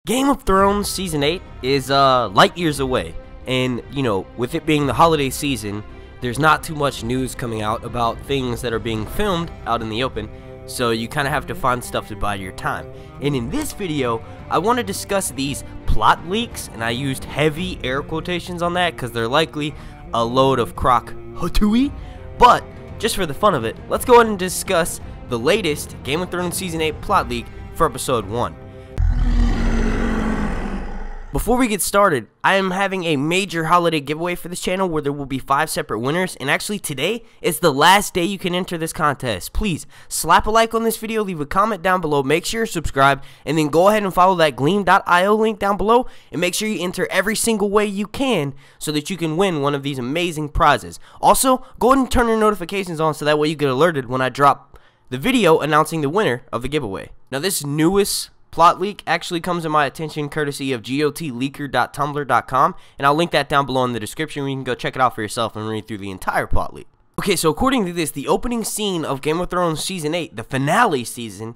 Game of Thrones Season 8 is light years away, and with it being the holiday season, there's not too much news coming out about things that are being filmed out in the open, so you kind of have to find stuff to bide your time. And in this video, I want to discuss these plot leaks, and I used heavy air quotations on that because they're likely a load of crock hotui, but just for the fun of it, let's go ahead and discuss the latest Game of Thrones Season 8 plot leak for Episode 1. Before we get started, I am having a major holiday giveaway for this channel where there will be 5 separate winners, and actually today is the last day you can enter this contest. Please slap a like on this video, leave a comment down below, make sure you're subscribed, and then go ahead and follow that gleam.io link down below, and make sure you enter every single way you can so that you can win one of these amazing prizes. Also, go ahead and turn your notifications on so that way you get alerted when I drop the video announcing the winner of the giveaway. Now, this newest plot leak actually comes to my attention courtesy of gotleaker.tumblr.com, and I'll link that down below in the description where you can go check it out for yourself and read through the entire plot leak. Okay, so according to this, the opening scene of Game of Thrones Season 8, the finale season,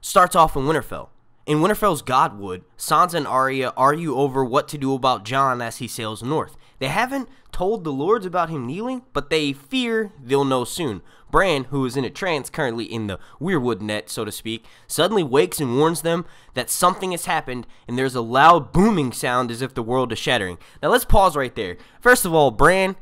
starts off in Winterfell. In Winterfell's Godwood, Sansa and Arya argue over what to do about Jon as he sails north. They haven't told the lords about him kneeling, but they fear they'll know soon. Bran, who is in a trance currently in the weirwood net, so to speak, suddenly wakes and warns them that something has happened, and there's a loud booming sound as if the world is shattering. Now let's pause right there. First of all, Bran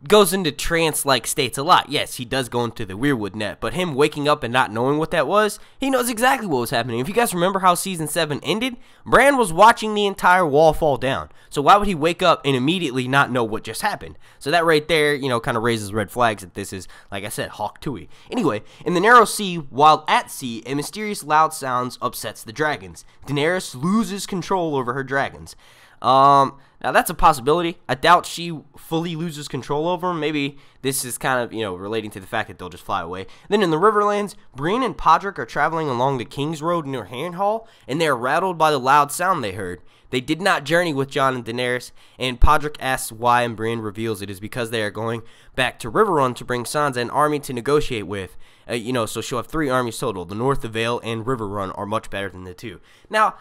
goes into trance-like states a lot. Yes, he does go into the weirwood net, but him waking up and not knowing what that was, he knows exactly what was happening. If you guys remember how Season 7 ended, Bran was watching the entire wall fall down. So why would he wake up and immediately not know what just happened? So that right there, kind of raises red flags that this is, like I said, Hawk Tui. Anyway, in the narrow sea, while at sea, a mysterious loud sounds upsets the dragons. Daenerys loses control over her dragons. Now that's a possibility. I doubt she fully loses control over them. Maybe this is kind of, relating to the fact that they'll just fly away. Then in the Riverlands, Brienne and Podrick are traveling along the King's Road near Harrenhal, and they are rattled by the loud sound they heard. They did not journey with Jon and Daenerys, and Podrick asks why, and Brienne reveals it is because they are going back to Riverrun to bring Sansa an army to negotiate with. So she'll have 3 armies total. The North, the Vale, and Riverrun are much better than the 2. Now,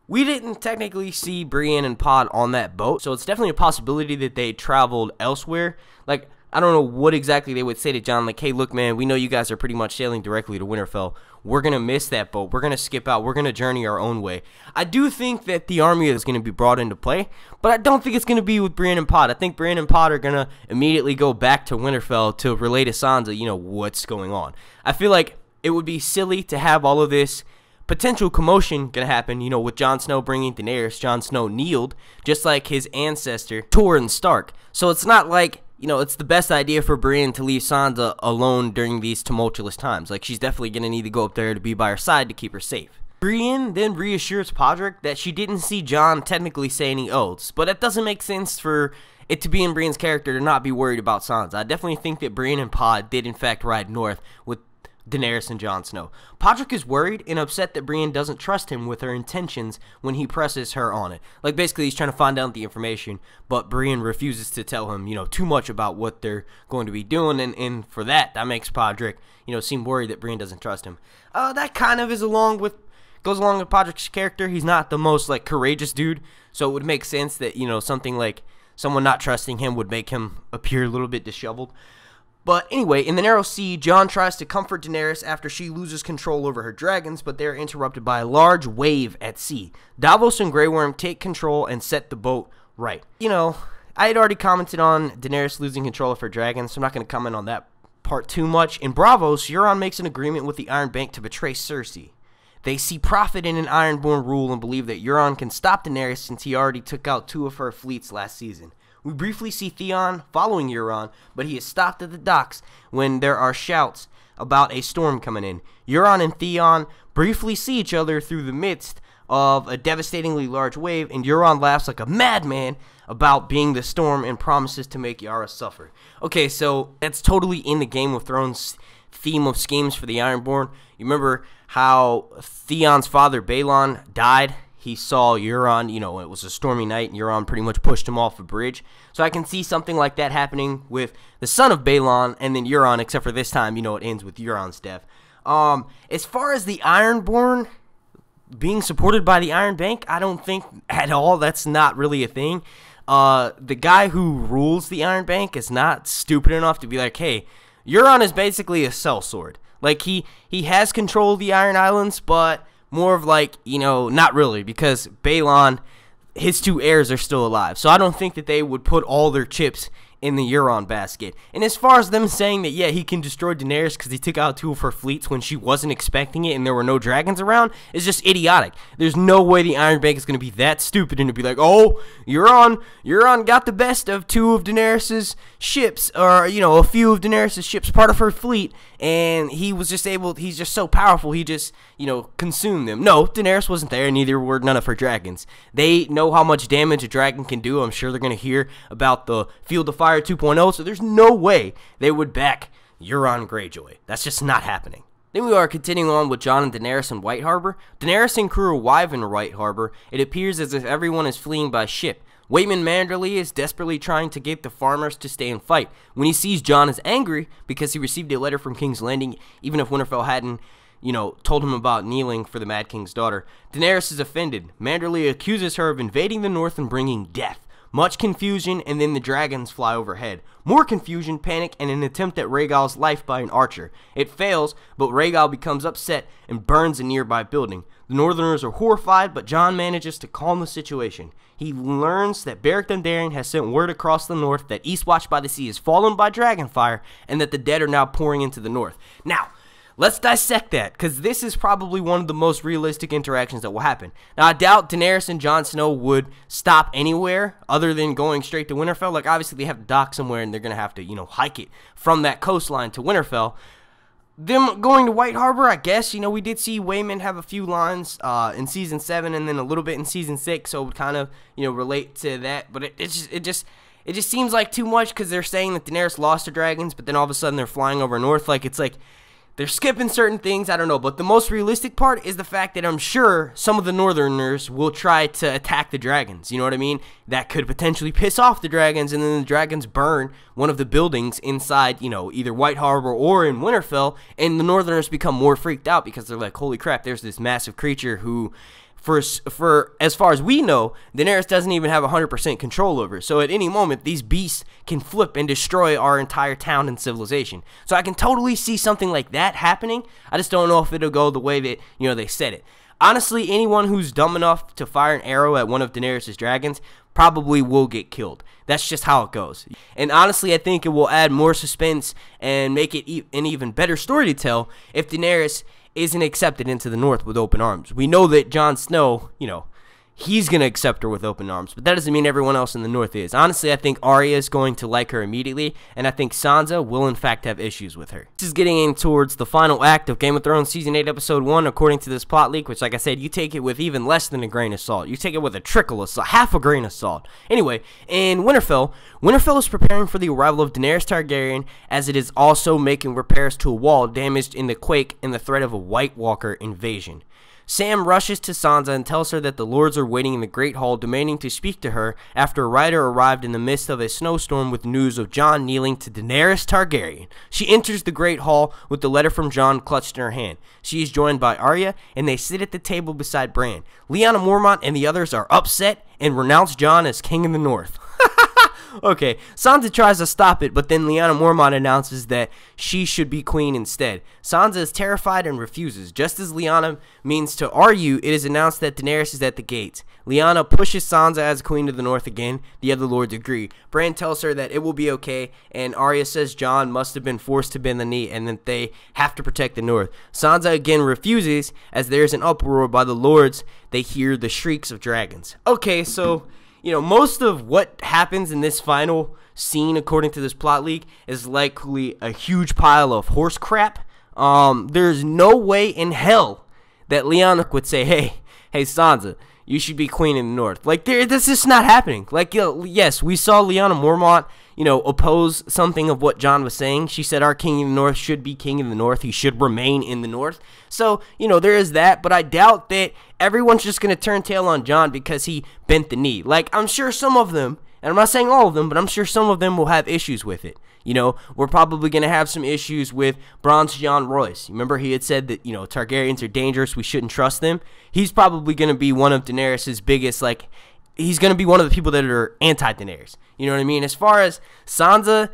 we didn't technically see Brienne and Pod on that boat, so it's definitely a possibility that they traveled elsewhere. Like, I don't know what exactly they would say to Jon, like, hey, look, man, we know you guys are pretty much sailing directly to Winterfell. We're going to miss that boat. We're going to skip out. We're going to journey our own way. I do think that the army is going to be brought into play, but I don't think it's going to be with Brienne and Pod. I think Brienne and Pod are going to immediately go back to Winterfell to relay to Sansa, what's going on. I feel like it would be silly to have all of this potential commotion gonna happen, with Jon Snow bringing Daenerys. Jon Snow kneeled, just like his ancestor, Torrhen Stark. So it's not like, it's the best idea for Brienne to leave Sansa alone during these tumultuous times. Like, she's definitely gonna need to go up there to be by her side to keep her safe. Brienne then reassures Podrick that she didn't see Jon technically say any oaths, but it doesn't make sense for it to be in Brienne's character to not be worried about Sansa. I definitely think that Brienne and Pod did in fact ride north with Daenerys and Jon Snow. Podrick is worried and upset that Brienne doesn't trust him with her intentions when he presses her on it. Like, basically, he's trying to find out the information, but Brienne refuses to tell him, too much about what they're going to be doing, and for that makes Podrick, seem worried that Brienne doesn't trust him. That kind of goes along with Podrick's character. He's not the most, courageous dude, so it would make sense that, something like someone not trusting him would make him appear a little bit disheveled. But anyway, in the narrow sea, Jon tries to comfort Daenerys after she loses control over her dragons, but they are interrupted by a large wave at sea. Davos and Grey Worm take control and set the boat right. I had already commented on Daenerys losing control of her dragons, so I'm not going to comment on that part too much. In Braavos, Euron makes an agreement with the Iron Bank to betray Cersei. They see profit in an Ironborn rule and believe that Euron can stop Daenerys since he already took out 2 of her fleets last season. We briefly see Theon following Euron, but he is stopped at the docks when there are shouts about a storm coming in. Euron and Theon briefly see each other through the midst of a devastatingly large wave, and Euron laughs like a madman about being the storm and promises to make Yara suffer. Okay, so that's totally in the Game of Thrones theme of schemes for the Ironborn. You remember how Theon's father, Balon, died? He saw Euron, it was a stormy night, and Euron pretty much pushed him off a bridge. So I can see something like that happening with the son of Balon and then Euron, except for this time, it ends with Euron's death. As far as the Ironborn, being supported by the Iron Bank, I don't think at all. That's not really a thing. The guy who rules the Iron Bank is not stupid enough to be like, hey, Euron is basically a sellsword. Like, he has control of the Iron Islands, but more of like, you know, not really, because Balon, his 2 heirs are still alive. So I don't think that they would put all their chips in the Euron basket. And as far as them saying that, yeah, he can destroy Daenerys because he took out 2 of her fleets when she wasn't expecting it and there were no dragons around, is just idiotic. There's no way the Iron Bank is going to be that stupid and to be like, oh, Euron got the best of 2 of Daenerys' ships, or, you know, a few of Daenerys' ships, part of her fleet, and he was just able, he's just so powerful, he just, you know, consumed them. No, Daenerys wasn't there, and neither were none of her dragons. They know how much damage a dragon can do. I'm sure they're going to hear about the Field of Fire 2.0, so there's no way they would back Euron Greyjoy. That's just not happening. Then we are continuing on with Jon and Daenerys in White Harbor. Daenerys and crew arrive in White Harbor. It appears as if everyone is fleeing by ship. Waymond Manderly is desperately trying to get the farmers to stay and fight. When he sees Jon is angry because he received a letter from King's Landing, even if Winterfell hadn't, you know, told him about kneeling for the Mad King's daughter. Daenerys is offended. Manderly accuses her of invading the north and bringing death. Much confusion, and then the dragons fly overhead. More confusion, panic, and an attempt at Rhaegal's life by an archer. It fails, but Rhaegal becomes upset and burns a nearby building. The Northerners are horrified, but Jon manages to calm the situation. He learns that Beric Dondarrion has sent word across the north that Eastwatch by the Sea is fallen by dragonfire, and that the dead are now pouring into the north. Now, let's dissect that, because this is probably one of the most realistic interactions that will happen. Now, I doubt Daenerys and Jon Snow would stop anywhere other than going straight to Winterfell. Like, obviously, they have to dock somewhere, and they're going to have to, you know, hike it from that coastline to Winterfell. Them going to White Harbor, I guess, you know, we did see Waymond have a few lines in Season 7 and then a little bit in Season 6, so it would kind of, you know, relate to that. But it just seems like too much, because they're saying that Daenerys lost her dragons, but then all of a sudden they're flying over north. Like, it's like they're skipping certain things, I don't know, but the most realistic part is the fact that I'm sure some of the Northerners will try to attack the dragons, you know what I mean? That could potentially piss off the dragons, and then the dragons burn one of the buildings inside, you know, either White Harbor or in Winterfell, and the Northerners become more freaked out because they're like, holy crap, there's this massive creature who, for as far as we know, Daenerys doesn't even have 100% control over. So at any moment, these beasts can flip and destroy our entire town and civilization. So I can totally see something like that happening. I just don't know if it'll go the way that, you know, they said it. Honestly, anyone who's dumb enough to fire an arrow at one of Daenerys' dragons probably will get killed. That's just how it goes. And honestly, I think it will add more suspense and make it an even better story to tell if Daenerys isn't accepted into the north with open arms. We know that Jon Snow, you know, he's going to accept her with open arms, but that doesn't mean everyone else in the north is. Honestly, I think Arya is going to like her immediately, and I think Sansa will in fact have issues with her. This is getting in towards the final act of Game of Thrones Season 8 Episode 1, according to this plot leak, which, like I said, you take it with even less than a grain of salt. You take it with a trickle of salt, half a grain of salt. Anyway, in Winterfell is preparing for the arrival of Daenerys Targaryen, as it is also making repairs to a wall damaged in the quake and the threat of a White Walker invasion. Sam rushes to Sansa and tells her that the lords are waiting in the Great Hall, demanding to speak to her after a rider arrived in the midst of a snowstorm with news of Jon kneeling to Daenerys Targaryen. She enters the Great Hall with the letter from Jon clutched in her hand. She is joined by Arya, and they sit at the table beside Bran. Lyanna Mormont and the others are upset and renounce Jon as king in the north. Okay, Sansa tries to stop it, but then Lyanna Mormont announces that she should be queen instead. Sansa is terrified and refuses. Just as Lyanna means to argue, it is announced that Daenerys is at the gates. Lyanna pushes Sansa as queen of the north again. The other lords agree. Bran tells her that it will be okay, and Arya says Jon must have been forced to bend the knee and that they have to protect the north. Sansa again refuses, as there is an uproar by the lords. They hear the shrieks of dragons. Okay, so, you know, most of what happens in this final scene, according to this plot leak, is likely a huge pile of horse crap. There's no way in hell that Lyanna would say, hey Sansa, you should be queen in the north. Like, this is not happening. Like, you know, yes, we saw Lyanna Mormont, you know, oppose something of what Jon was saying. She said our king in the north should be king in the north. He should remain in the north. So, you know, there is that, but I doubt that everyone's just going to turn tail on Jon because he bent the knee. Like, I'm sure some of them, And I'm not saying all of them, but I'm sure some of them will have issues with it. You know, we're probably going to have some issues with Bronze John Royce. Remember, he had said that, you know, Targaryens are dangerous, we shouldn't trust them. He's probably going to be one of Daenerys' biggest, like, he's going to be one of the people that are anti-Daenerys. You know what I mean? As far as Sansa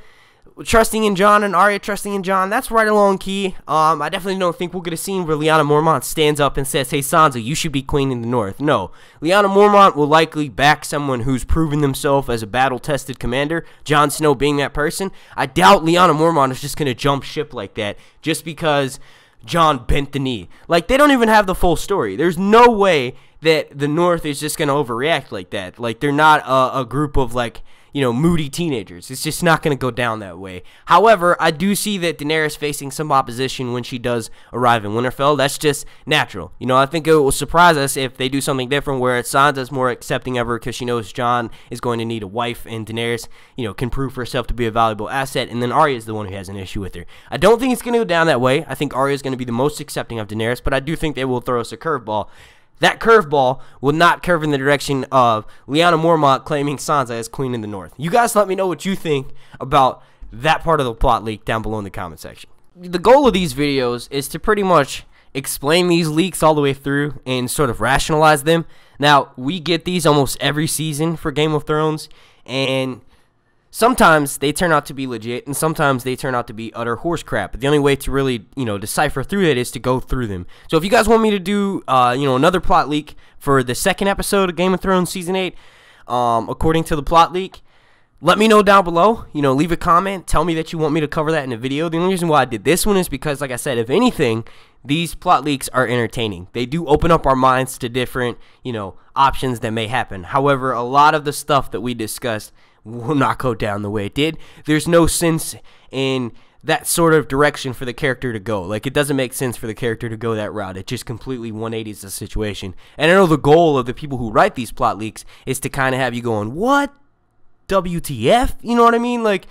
trusting in Jon and Arya trusting in Jon, that's right along key. I definitely don't think we'll get a scene where Lyanna Mormont stands up and says, hey, Sansa, you should be queen in the north. No. Lyanna Mormont will likely back someone who's proven themselves as a battle-tested commander, Jon Snow being that person. I doubt Lyanna Mormont is just going to jump ship like that just because Jon bent the knee. Like, they don't even have the full story. There's no way that the north is just going to overreact like that. Like, they're not a group of, like, you know, moody teenagers. It's just not going to go down that way. However, I do see that Daenerys facing some opposition when she does arrive in Winterfell. That's just natural. You know, I think it will surprise us if they do something different where Sansa's more accepting of her because she knows Jon is going to need a wife and Daenerys, you know, can prove herself to be a valuable asset, and then Arya is the one who has an issue with her. I don't think it's going to go down that way. I think Arya is going to be the most accepting of Daenerys, but I do think they will throw us a curveball. That curveball will not curve in the direction of Lyanna Mormont claiming Sansa as queen in the north. You guys let me know what you think about that part of the plot leak down below in the comment section. The goal of these videos is to pretty much explain these leaks all the way through and sort of rationalize them. Now, we get these almost every season for Game of Thrones, and sometimes they turn out to be legit, and sometimes they turn out to be utter horse crap. But the only way to really, you know, decipher through it is to go through them. So if you guys want me to do, you know, another plot leak for the second episode of Game of Thrones Season 8, according to the plot leak, let me know down below. You know, leave a comment. Tell me that you want me to cover that in a video. The only reason why I did this one is because, like I said, if anything, these plot leaks are entertaining. They do open up our minds to different, you know, options that may happen. However, a lot of the stuff that we discussed will not go down the way it did. There's no sense in that sort of direction for the character to go. Like, it doesn't make sense for the character to go that route. It just completely 180s the situation. And I know the goal of the people who write these plot leaks is to kind of have you going, what? WTF? You know what I mean? Like,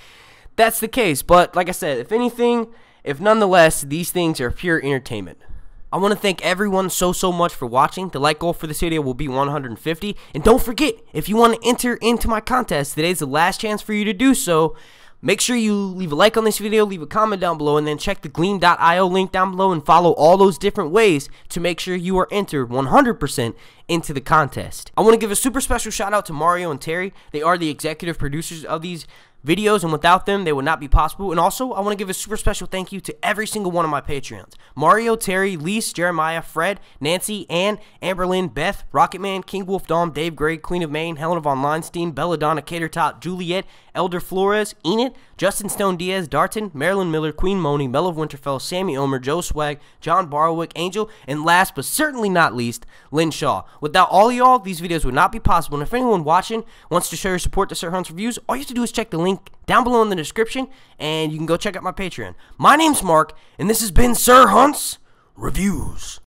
that's the case. But like I said, if anything, if nonetheless, these things are pure entertainment. I want to thank everyone so much for watching. The like goal for this video will be 150. And don't forget, if you want to enter into my contest, today's the last chance for you to do so. Make sure you leave a like on this video, leave a comment down below, and then check the gleam.io link down below and follow all those different ways to make sure you are entered 100% into the contest. I want to give a super special shout out to Mario and Terry. They are the executive producers of these videos, and without them, they would not be possible. And also, I want to give a super special thank you to every single one of my Patreons. Mario, Terry, Lise, Jeremiah, Fred, Nancy, Ann, Amberlynn, Beth, Rocketman, King Wolf Dom, Dave Gray, Queen of Maine, Helen Von Leinstein, Belladonna, Catertot, Juliet, Elder Flores, Enid, Justin Stone Diaz, Darton, Marilyn Miller, Queen Moni, Mel of Winterfell, Sammy Omer, Joe Swag, John Barwick, Angel, and last but certainly not least, Lynn Shaw. Without all of y'all, these videos would not be possible. And if anyone watching wants to show your support to Sir Hunt's Reviews, all you have to do is check the link down below in the description, and you can go check out my Patreon. My name's Mark, and this has been Sir Hunt's Reviews.